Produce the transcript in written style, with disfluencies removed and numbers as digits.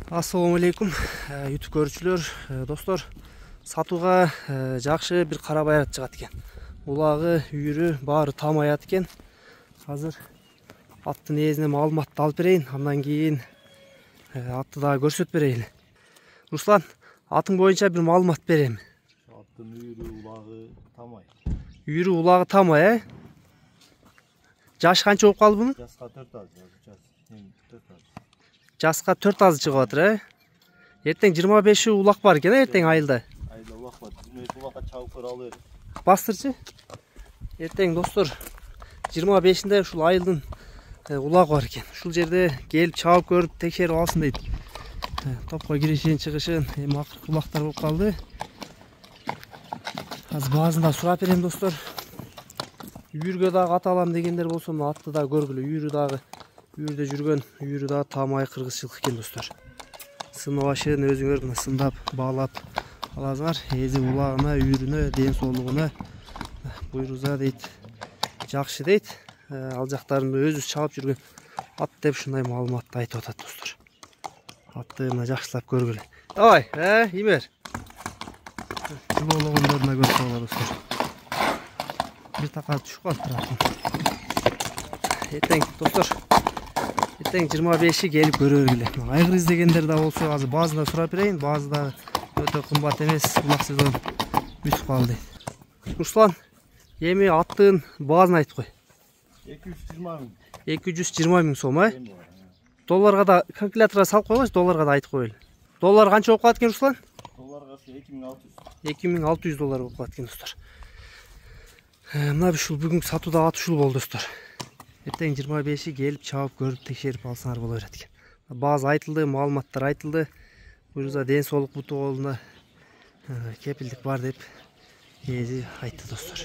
Assalamu алейкум, YouTube көрүүчүлөр, достор. Сатууга жакшы бир кара баярат чыгат экен. Улагы, үйүрү баары там аят экен. Азыр аттын ээзине маалыматты алып берейин, андан кийин атты дагы көрсөтүп берейин. Руслан, атың боюнча бир маалымат берем. Аттын үйүрү, улагы тамай. Үйүрү, улагы тамай, Жаш канча болуп калды бунун? Жаска 4 аз. Жаска 4 азы чыгып атыр, Эртең 25 улак бар экен, эртең айылда. Айылда улак бар. Улакка чабып көрө алып бер. Бастырчы. Эртең достор 25-нде ушул айылдын улагы бар экен. Ушул жерде келип чабып көрүп текшерип алсын дейт. Топко киришин, чыгышын, эми акыркы улактар болуп калды. Азыр баазын да сурап берем достор. Үйүргө дагы ата алам дегендер болсо, атты да көргүлө. Үйүрү дагы үйүрдө жүргөн, үйүрү дагы тамай кыргызчылык экен достор. Сыны башын өзүңөр мына сындап, баалап аласыңар. Эзи улагына, үйүрүнө, ден соолугуна буйруза дейт. Жакшы дейт. Ал жактарын өзүбүз чалып жүргөн ат деп ушундай маалыматты айтып атат достор. Атты мына жакшылап көргүлө. Ой, имер. Жылоологондоруна көрсө болот достор. Бир така түшүп калыптыр атын. Эртең достор, эртең 25-и келип көрө бергиле. Айгыр издегендер да болсо, азыр баазында сурап берейин. Баазы да өтө кымбат эмес, улак сезон бүтүп калды. Руслан, эми аттын баазын айтып кой. 220 миң. 220 миң сом, Долларга да калькуляторго салып койгоч, долларга да айтып коелу. Доллар канча болуп калат экен, Руслан? Долларга 2600. 2600 доллар болуп калат экен достор. Мына ушул бүгүнкү сатуудагы ат ушул болду достор. Эртең 25-и келип чабып көрүп текшерип алсаңар боло берет экен. Баазы айтылды, маалыматтар айтылды. Буюрса ден соолук буту колуна кепилдик бар деп ээзи айтты достор.